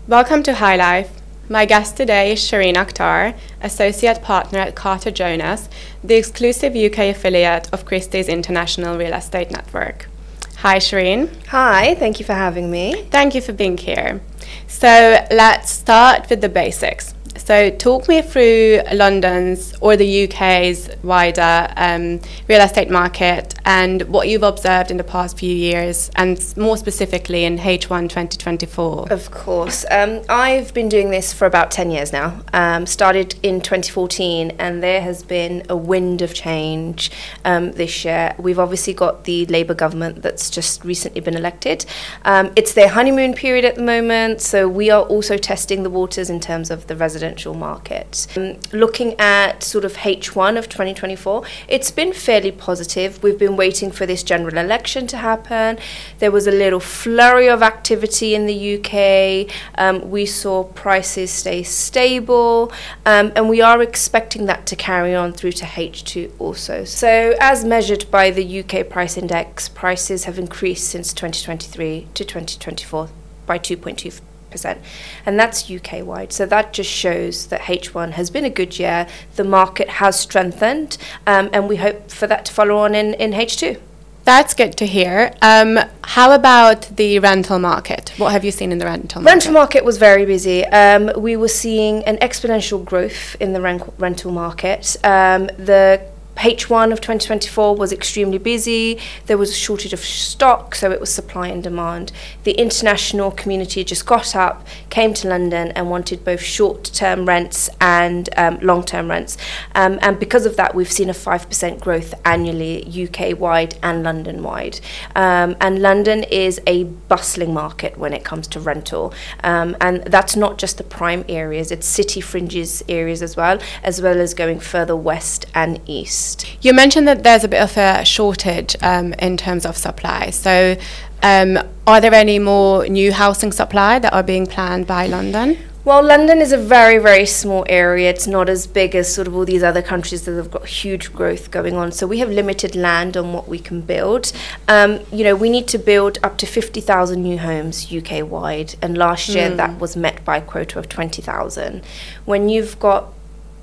Welcome to High Life. My guest today is Shereen Akhtar, Associate Partner at Carter Jonas, the exclusive UK affiliate of Christie's International Real Estate Network. Hi Shereen. Hi, thank you for having me. Thank you for being here. So let's start with the basics. So talk me through London's or the UK's wider real estate market and what you've observed in the past few years, and more specifically in H1 2024. Of course. I've been doing this for about 10 years now. Started in 2014, and there has been a wind of change this year. We've obviously got the Labour government that's just recently been elected. It's their honeymoon period at the moment, so we are also testing the waters in terms of the residential market. Looking at sort of H1 of 2024, it's been fairly positive. We've been waiting for this general election to happen. There was a little flurry of activity in the UK. We saw prices stay stable, and we are expecting that to carry on through to H2 also. So as measured by the UK price index, prices have increased since 2023 to 2024 by 2.2%. And that's UK wide. So that just shows that H1 has been a good year. The market has strengthened, and we hope for that to follow on in H2. That's good to hear. How about the rental market? What have you seen in the rental market? Rental market was very busy. We were seeing an exponential growth in the rental market. The H1 of 2024 was extremely busy. There was a shortage of stock, so it was supply and demand. The international community just got up, came to London and wanted both short-term rents and long-term rents. And because of that, we've seen a 5% growth annually, UK-wide and London-wide. And London is a bustling market when it comes to rental. And that's not just the prime areas, it's city fringes areas as well as going further west and east. You mentioned that there's a bit of a shortage in terms of supply. So are there any more new housing supply that are being planned by London? Well, London is a very, very small area. It's not as big as sort of all these other countries that have got huge growth going on. So we have limited land on what we can build. We need to build up to 50,000 new homes UK-wide. And last year that was met by a quota of 20,000. When you've got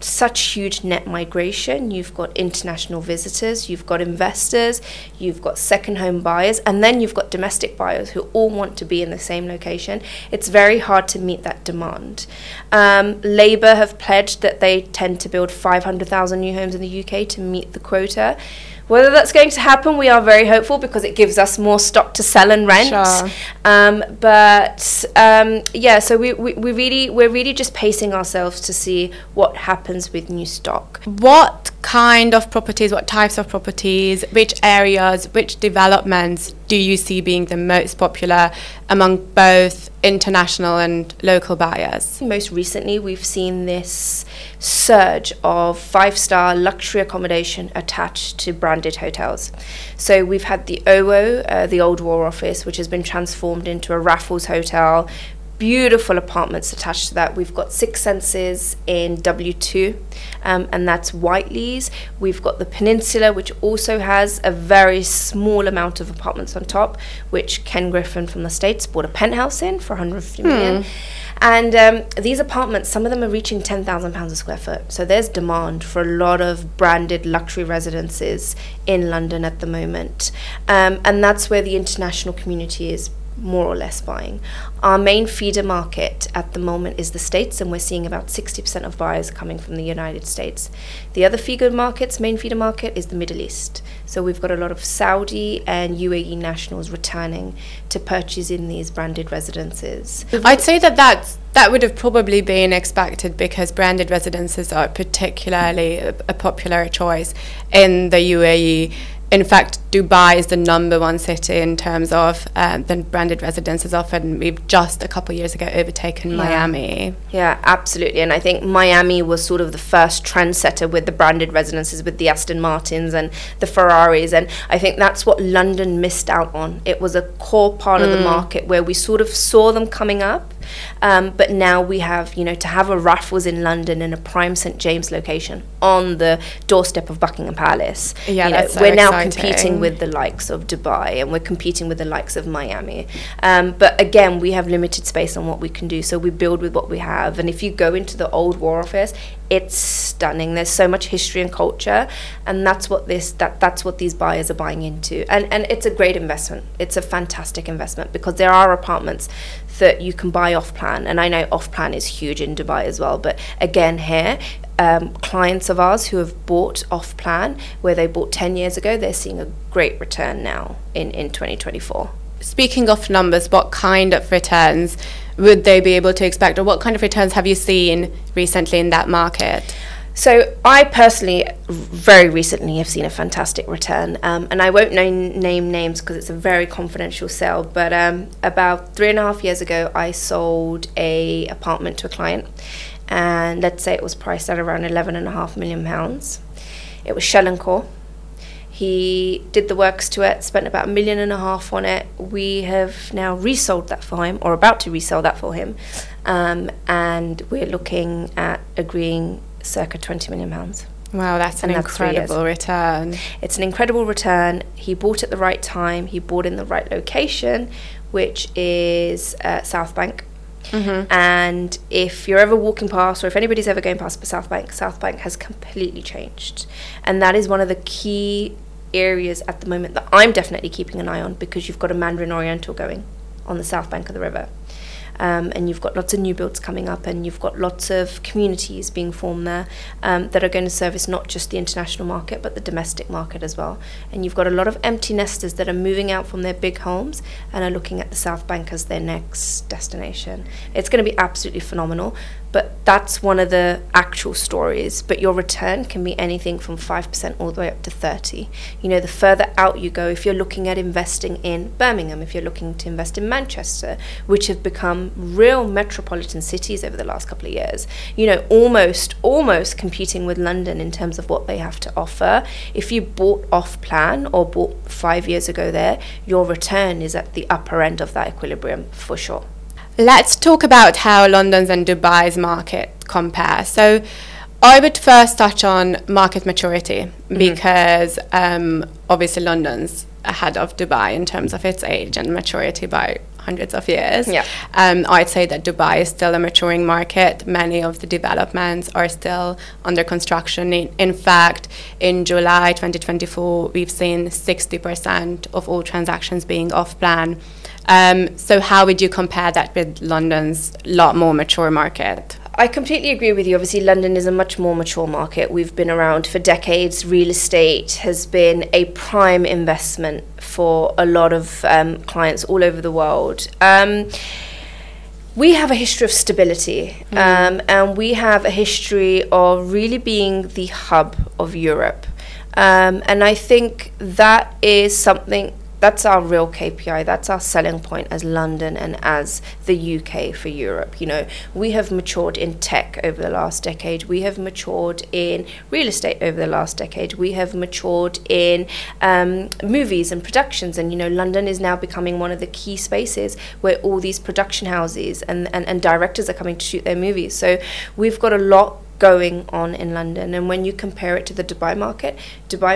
such huge net migration, you've got international visitors, you've got investors, you've got second home buyers, and then you've got domestic buyers who all want to be in the same location. It's very hard to meet that demand. Labour have pledged that they tend to build 500,000 new homes in the UK to meet the quota. Whether that's going to happen, we are very hopeful because it gives us more stock to sell and rent. Sure. So we're really just pacing ourselves to see what happens with new stock. What kind of properties, what types of properties, which areas, which developments do you see being the most popular among both international and local buyers? Most recently, we've seen this surge of 5-star luxury accommodation attached to branded hotels. So we've had the OWO, the Old War Office, which has been transformed into a Raffles hotel. Beautiful apartments attached to that. We've got Six Senses in W2, and that's Whiteley's. We've got the Peninsula, which also has a very small amount of apartments on top, which Ken Griffin from the States bought a penthouse in for 150 million. And these apartments, some of them are reaching £10,000 a square foot. So there's demand for a lot of branded luxury residences in London at the moment. And that's where the international community is more or less buying. Our main feeder market at the moment is the States, and we're seeing about 60% of buyers coming from the United States. The other main feeder market is the Middle East. So we've got a lot of Saudi and UAE nationals returning to purchase in these branded residences. I'd say that would have probably been expected because branded residences are particularly a popular choice in the UAE. In fact, Dubai is the #1 city in terms of the branded residences offered, and we've just a couple of years ago overtaken Miami. Yeah, absolutely. And I think Miami was sort of the first trendsetter with the branded residences, with the Aston Martins and the Ferraris. And I think that's what London missed out on. It was a core part of the market where we sort of saw them coming up, But now we have, to have a Raffles in London in a prime St James location on the doorstep of Buckingham Palace. Yeah, that's so we're now exciting. competing with the likes of Dubai, and we're competing with the likes of Miami. But again, we have limited space on what we can do, so we build with what we have. And if you go into the old War Office, it's stunning. There's so much history and culture, and that's what that's what these buyers are buying into. And it's a great investment. It's a fantastic investment, because there are apartments that you can buy off plan, and I know off plan is huge in Dubai as well. But again, here, clients of ours who have bought off plan, where they bought 10 years ago, they're seeing a great return now in 2024. Speaking of numbers, what kind of returns would they be able to expect, or what kind of returns have you seen recently in that market? So I personally, very recently, have seen a fantastic return, and I won't name names because it's a very confidential sale, but about 3.5 years ago, I sold a apartment to a client, and let's say it was priced at around £11.5 million. It was shell and core. He did the works to it, spent about £1.5 million on it. We have now resold that for him, or about to resell that for him, and we're looking at agreeing circa £20 million. Wow, that's an incredible return. It's an incredible return. He bought at the right time. He bought in the right location, which is South Bank. Mm-hmm. And if you're ever walking past, or if anybody's ever going past South Bank has completely changed. And that is one of the key areas at the moment that I'm definitely keeping an eye on, because you've got a Mandarin Oriental going on the south bank of the river. And you've got lots of new builds coming up, and you've got lots of communities being formed there that are going to service not just the international market but the domestic market as well. And you've got a lot of empty nesters that are moving out from their big homes and are looking at the South Bank as their next destination. It's going to be absolutely phenomenal, but that's one of the actual stories. But your return can be anything from 5% all the way up to 30%. The further out you go, if you're looking at investing in Birmingham, if you're looking to invest in Manchester, which have become real metropolitan cities over the last couple of years, almost competing with London in terms of what they have to offer. If you bought off plan or bought 5 years ago there, your return is at the upper end of that equilibrium for sure. Let's talk about how London's and Dubai's market compare. So I would first touch on market maturity, because obviously London's ahead of Dubai in terms of its age and maturity by hundreds of years. Yeah. I'd say that Dubai is still a maturing market. Many of the developments are still under construction. In fact, in July 2024, we've seen 60% of all transactions being off plan. So how would you compare that with London's lot more mature market? I completely agree with you. Obviously, London is a much more mature market. We've been around for decades. Real estate has been a prime investment for a lot of clients all over the world. We have a history of stability, and we have a history of really being the hub of Europe. And I think that is something, that's our real KPI, that's our selling point as London and as the UK for Europe. We have matured in tech over the last decade. We have matured in real estate over the last decade. We have matured in movies and productions. And, London is now becoming one of the key spaces where all these production houses and directors are coming to shoot their movies. So we've got a lot going on in London. And when you compare it to the Dubai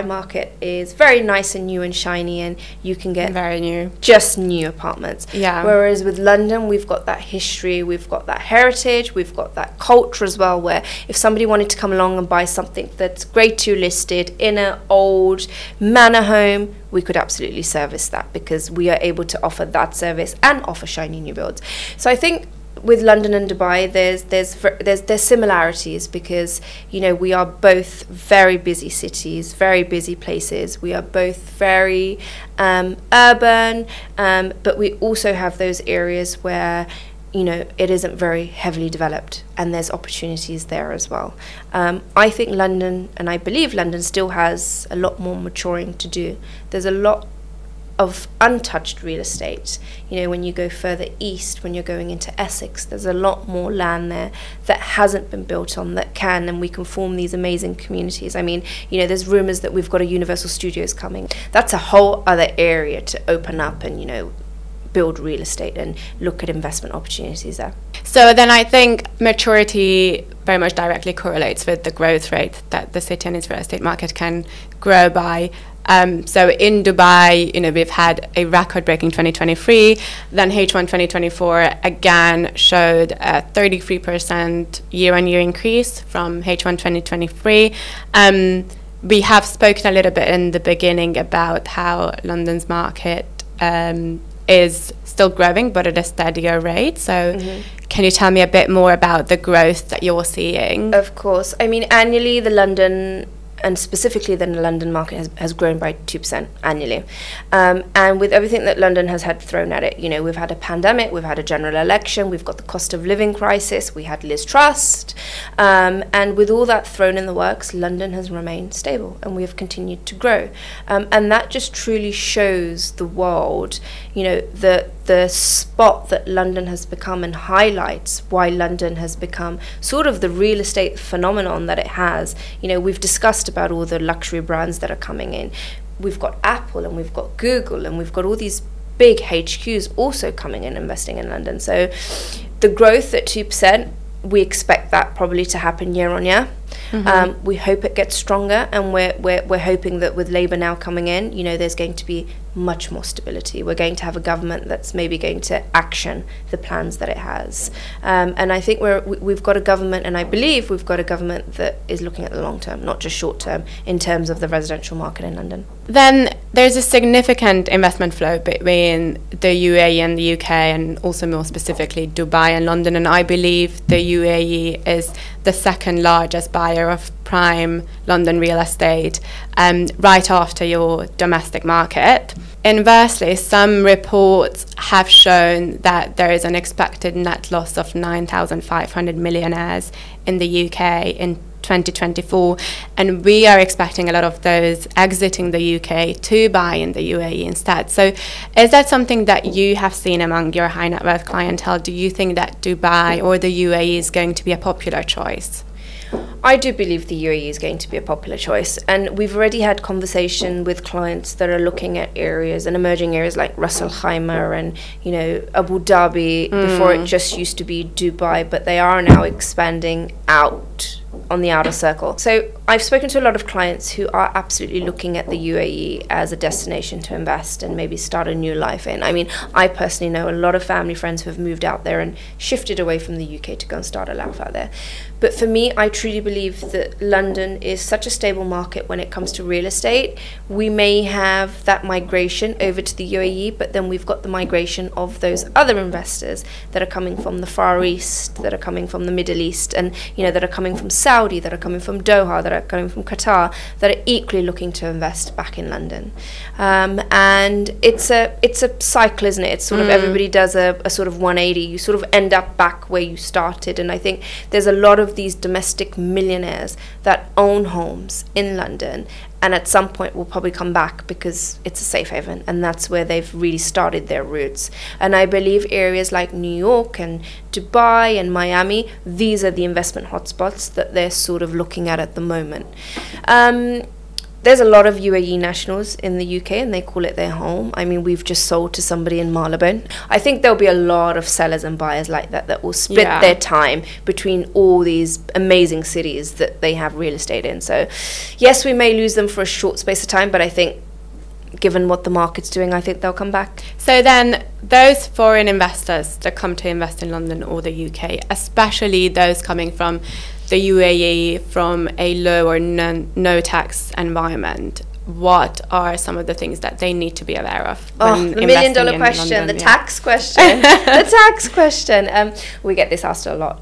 market is very nice and new and shiny, and you can get very new, just new apartments. Yeah. Whereas with London, we've got that history, we've got that heritage, we've got that culture as well, where if somebody wanted to come along and buy something that's grade 2 listed in an old manor home, we could absolutely service that, because we are able to offer that service and offer shiny new builds. So I think with London and Dubai, there's similarities, because we are both very busy cities, very busy places. We are both very urban, but we also have those areas where it isn't very heavily developed, and there's opportunities there as well. I think London, and I believe London, still has a lot more maturing to do. There's a lot of untouched real estate. When you go further east, when you're going into Essex, there's a lot more land there that hasn't been built on, that can, and we can form these amazing communities. I mean, there's rumours that we've got a Universal Studios coming. That's a whole other area to open up and, build real estate and look at investment opportunities there. So then I think maturity very much directly correlates with the growth rate that the city and its real estate market can grow by. So in Dubai, we've had a record-breaking 2023. Then H1 2024 again showed a 33% year-on-year increase from H1 2023. We have spoken a little bit in the beginning about how London's market is still growing, but at a steadier rate. So can you tell me a bit more about the growth that you're seeing? Of course. I mean, annually, the London, and specifically the London market has grown by 2% annually. And with everything that London has had thrown at it, we've had a pandemic, we've had a general election, we've got the cost of living crisis, we had Liz Truss. And with all that thrown in the works, London has remained stable and we have continued to grow. And that just truly shows the world, the spot that London has become and highlights why London has become sort of the real estate phenomenon that it has. We've discussed about all the luxury brands that are coming in. We've got Apple and we've got Google and we've got all these big HQs also coming in investing in London. So the growth at 2%, we expect that probably to happen year on year. We hope it gets stronger, and we're hoping that with Labour now coming in, there's going to be much more stability. We're going to have a government that's maybe going to action the plans that it has. And I think we've got a government, and I believe we've got a government that is looking at the long term, not just short term, in terms of the residential market in London. Then there's a significant investment flow between the UAE and the UK, and also more specifically Dubai and London. And I believe the UAE is the second largest buyer of prime London real estate, right after your domestic market. Inversely, some reports have shown that there is an expected net loss of 9,500 millionaires in the UK in 2024, and we are expecting a lot of those exiting the UK to buy in the UAE instead. So is that something that you have seen among your high net worth clientele? Do you think that Dubai or the UAE is going to be a popular choice? I do believe the UAE is going to be a popular choice, and we've already had conversation with clients that are looking at areas and emerging areas like Ras Al Khaimah and Abu Dhabi. Before it just used to be Dubai, but they are now expanding out on the outer circle. So I've spoken to a lot of clients who are absolutely looking at the UAE as a destination to invest and maybe start a new life in. I mean, I personally know a lot of family friends who have moved out there and shifted away from the UK to go and start a life out there. But for me, I truly believe that London is such a stable market when it comes to real estate. We may have that migration over to the UAE, but then we've got the migration of those other investors that are coming from the Far East, that are coming from the Middle East, and that are coming from Saudi, that are coming from Doha, that are coming from Qatar, that are equally looking to invest back in London. And it's a cycle, isn't it? It's sort of everybody does a sort of 180. You sort of end up back where you started. And I think there's a lot of these domestic millionaires that own homes in London, and at some point will probably come back because it's a safe haven, and that's where they've really started their roots. And I believe areas like New York and Dubai and Miami, these are the investment hotspots that they're sort of looking at the moment. There's a lot of UAE nationals in the UK and they call it their home. I mean, we've just sold to somebody in Marylebone. I think there'll be a lot of sellers and buyers like that will split their time between all these amazing cities that they have real estate in. So yes, we may lose them for a short space of time, but I think given what the market's doing, I think they'll come back. So then those foreign investors that come to invest in London or the UK, especially those coming from the UAE, from a low or no tax environment, what are some of the things that they need to be aware of? The $1 million question, London, tax question, the tax question. We get this asked a lot.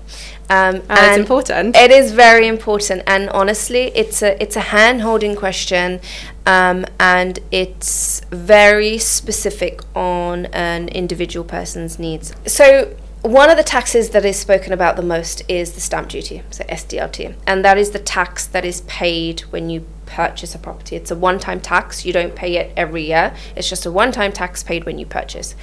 And it's important. It is very important, and honestly, it's a hand-holding question, and it's very specific on an individual person's needs. So one of the taxes that is spoken about the most is the stamp duty, so SDLT, and that is the tax that is paid when you purchase a property. It's a one-time tax. You don't pay it every year. It's just a one-time tax paid when you purchase.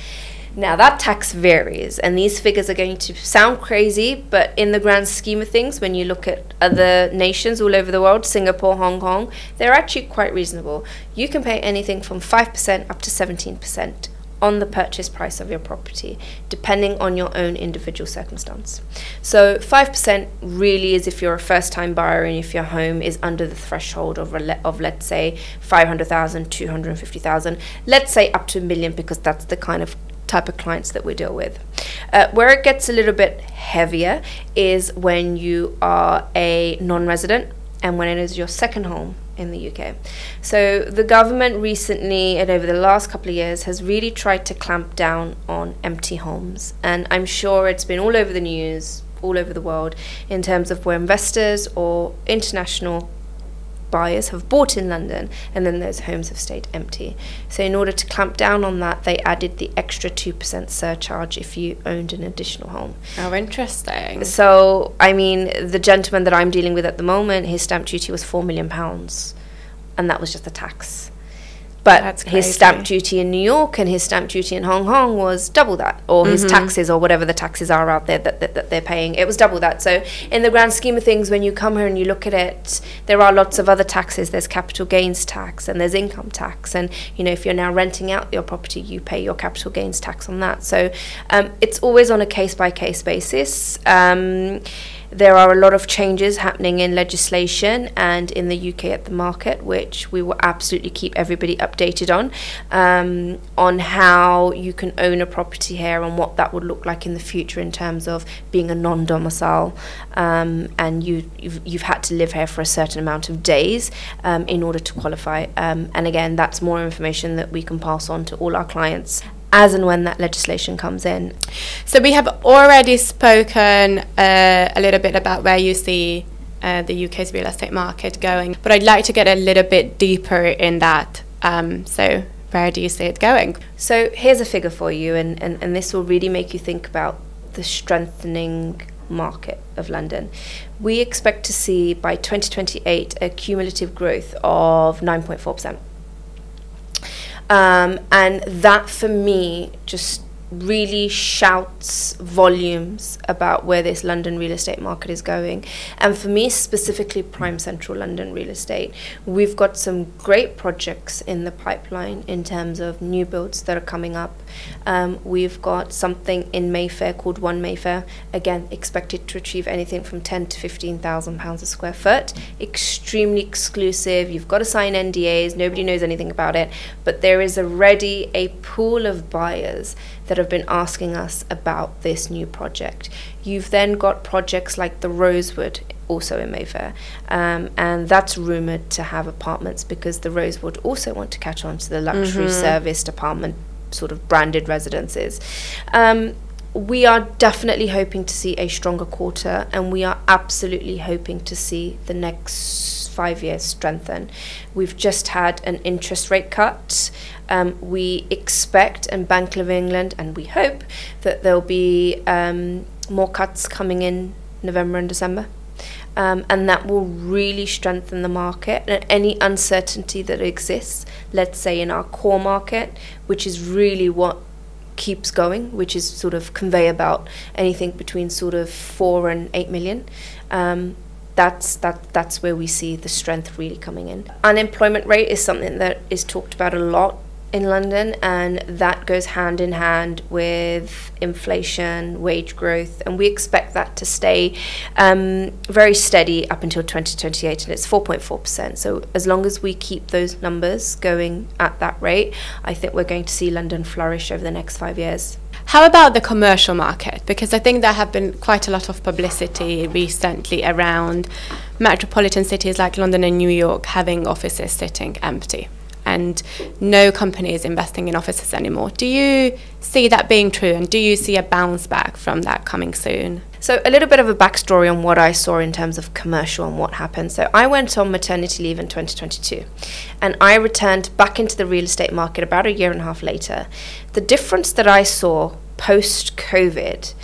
Now, that tax varies, and these figures are going to sound crazy, but in the grand scheme of things, when you look at other nations all over the world, Singapore, Hong Kong, they're actually quite reasonable. You can pay anything from 5% up to 17% on the purchase price of your property, depending on your own individual circumstance. So 5% really is if you're a first-time buyer and if your home is under the threshold of let's say 500,000, 250,000, let's say up to $1 million, because that's the kind of type of clients that we deal with. Where it gets a little bit heavier is when you are a non-resident and when it is your second home in the UK. So the government recently and over the last couple of years has really tried to clamp down on empty homes, and I'm sure it's been all over the news, all over the world, in terms of where investors or international buyers have bought in London and then those homes have stayed empty. So in order to clamp down on that, they added the extra 2% surcharge if you owned an additional home. Oh, interesting. So, I mean, the gentleman that I'm dealing with at the moment, his stamp duty was £4 million, and that was just the tax. But his stamp duty in New York and his stamp duty in Hong Kong was double that, or his taxes, or whatever the taxes are out there that they're paying, it was double that. So in the grand scheme of things, when you come here and you look at it, there are lots of other taxes. There's capital gains tax and there's income tax, and you know, if you're now renting out your property, you pay your capital gains tax on that. So it's always on a case-by-case basis. There are a lot of changes happening in legislation and in the UK at the market, which we will absolutely keep everybody updated on how you can own a property here and what that would look like in the future in terms of being a non-domicile, and you've had to live here for a certain amount of days in order to qualify. And again, that's more information that we can pass on to all our clients as and when that legislation comes in. So we have already spoken a little bit about where you see the UK's real estate market going, but I'd like to get a little bit deeper in that. So where do you see it going? So here's a figure for you, and this will really make you think about the strengthening market of London. We expect to see by 2028 a cumulative growth of 9.4%. And that for me just really shouts volumes about where this London real estate market is going. And for me, specifically prime central London real estate, we've got some great projects in the pipeline in terms of new builds that are coming up. We've got something in Mayfair called One Mayfair, again expected to achieve anything from £10,000 to £15,000 a square foot. Extremely exclusive. You've got to sign NDAs, nobody knows anything about it, but there is already a pool of buyers that have been asking us about this new project. You've then got projects like the Rosewood, also in Mayfair, and that's rumoured to have apartments because the Rosewood also want to catch on to the luxury serviced apartment sort of branded residences. We are definitely hoping to see a stronger quarter, and we are absolutely hoping to see the next 5 years strengthen. We've just had an interest rate cut. We expect, and Bank of England, and we hope that there'll be more cuts coming in November and December. And that will really strengthen the market. And any uncertainty that exists, let's say in our core market, which is really what keeps going, which is sort of conveyor belt, anything between sort of 4 and 8 million. That's where we see the strength really coming in. Unemployment rate is something that is talked about a lot in London, and that goes hand in hand with inflation, wage growth, and we expect that to stay very steady up until 2028, and it's 4.4%. So as long as we keep those numbers going at that rate, I think we're going to see London flourish over the next 5 years. How about the commercial market? Because I think there have been quite a lot of publicity recently around metropolitan cities like London and New York having offices sitting empty and no company is investing in offices anymore. Do you see that being true, and do you see a bounce back from that coming soon? So a little bit of a backstory on what I saw in terms of commercial and what happened. So I went on maternity leave in 2022 and I returned back into the real estate market about 1.5 years later. The difference that I saw post-COVID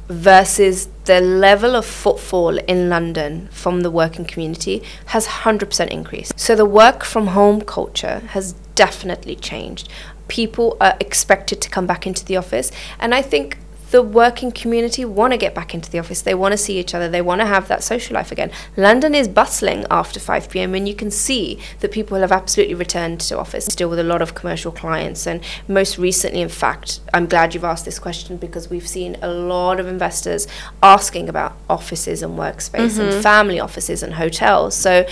versus the level of footfall in London from the working community has 100% increased. So the work from home culture has definitely changed. People are expected to come back into the office, and I think the working community want to get back into the office. They want to see each other. They want to have that social life again. London is bustling after 5 p.m. and you can see that people have absolutely returned to office, deal with a lot of commercial clients. And most recently, in fact, I'm glad you've asked this question, because we've seen a lot of investors asking about offices and workspace and family offices and hotels. So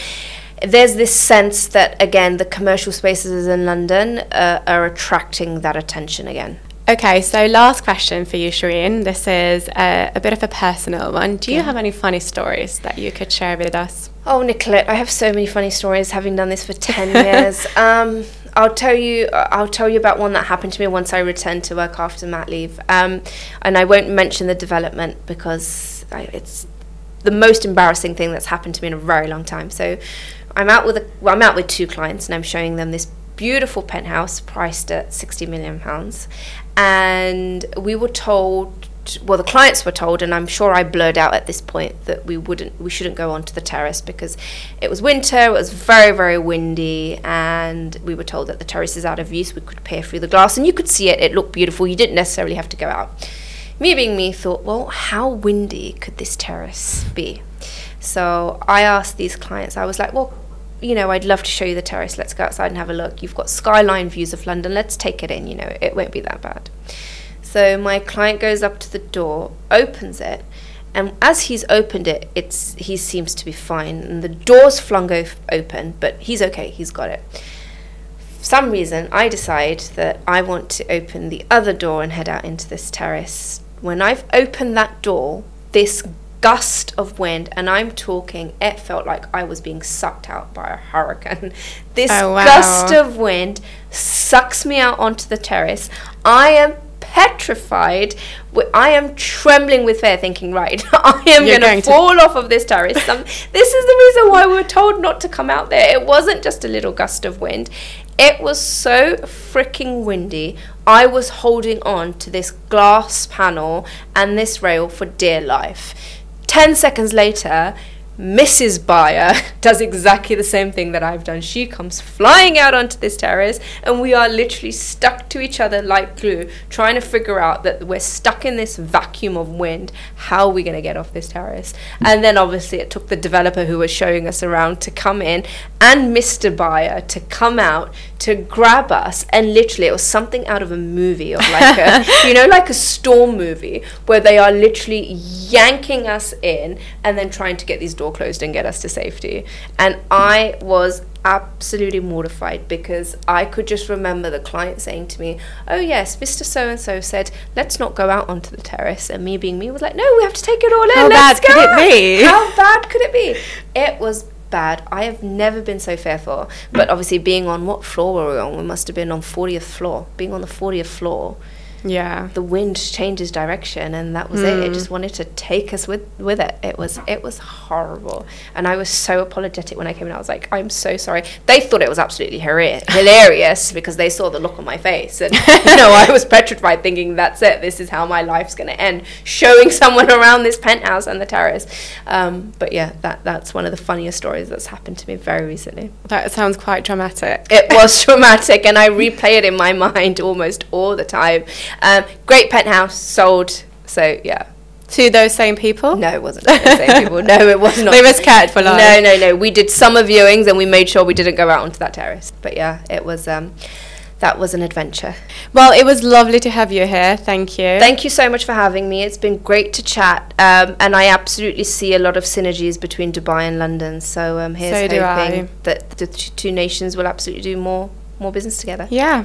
there's this sense that, again, the commercial spaces in London are attracting that attention again. Okay, so last question for you, Shereen. This is a bit of a personal one. Do you have any funny stories that you could share with us? Oh, Nikolett, I have so many funny stories, having done this for 10 years. I'll tell you about one that happened to me once I returned to work after mat leave. And I won't mention the development because it's the most embarrassing thing that's happened to me in a very long time. So I'm out with 2 clients, and I'm showing them this beautiful penthouse priced at £60 million. And we were told, well, the clients were told, and I'm sure I blurred out at this point, that we shouldn't go onto the terrace because it was winter, it was very, very windy, and we were told that the terrace is out of use. We could peer through the glass and you could see it. It looked beautiful. You didn't necessarily have to go out. Me being me thought, well, how windy could this terrace be? So I asked these clients, I was like, well, you know, I'd love to show you the terrace. Let's go outside and have a look. You've got skyline views of London. Let's take it in, you know, it won't be that bad. So my client goes up to the door, opens it, and as he's opened it, he seems to be fine. And the door's flung open, but he's okay, he's got it. For some reason, I decide that I want to open the other door and head out into this terrace. When I've opened that door, this gust of wind, and I'm talking, it felt like I was being sucked out by a hurricane. This gust of wind sucks me out onto the terrace. I am petrified. I am trembling with fear, thinking, right, I am going to fall off of this terrace. This is the reason why we were told not to come out there. It wasn't just a little gust of wind. It was so freaking windy. I was holding on to this glass panel and this rail for dear life. 10 seconds later, Mrs. Buyer does exactly the same thing that I've done. She comes flying out onto this terrace, and we are literally stuck to each other like glue, trying to figure out that we're stuck in this vacuum of wind. How are we going to get off this terrace? And then obviously it took the developer who was showing us around to come in, and Mr. Buyer to come out to grab us. And literally it was something out of a movie, of like a, you know, like a storm movie, where they are literally yanking us in and then trying to get these doors closed and get us to safety. And I was absolutely mortified, because I could just remember the client saying to me, oh yes, Mr. So-and-so said let's not go out onto the terrace, and me being me was like, no, we have to take it all in. How bad could it be? How bad could it be? It was bad. I have never been so fearful. But obviously, being on, what floor were we on? We must have been on 40th floor. Being on the 40th floor, yeah, the wind changes direction, and that was it. It just wanted to take us with it. It was horrible, and I was so apologetic when I came in. I was like, I'm so sorry. They thought it was absolutely hilarious because they saw the look on my face, and you know, I was petrified, thinking, that's it. This is how my life's going to end, showing someone around this penthouse and the terrace. But yeah, that's one of the funniest stories that's happened to me very recently. That sounds quite dramatic. It was traumatic, and I replay it in my mind almost all the time. Great penthouse, sold. So yeah. To those same people? No, it wasn't those same people. No, it was not. They were scared for life. No. We did summer viewings, and we made sure we didn't go out onto that terrace. But yeah, it was that was an adventure. Well, it was lovely to have you here. Thank you. Thank you so much for having me. It's been great to chat, and I absolutely see a lot of synergies between Dubai and London. So here's hoping that the two nations will absolutely do more business together. Yeah.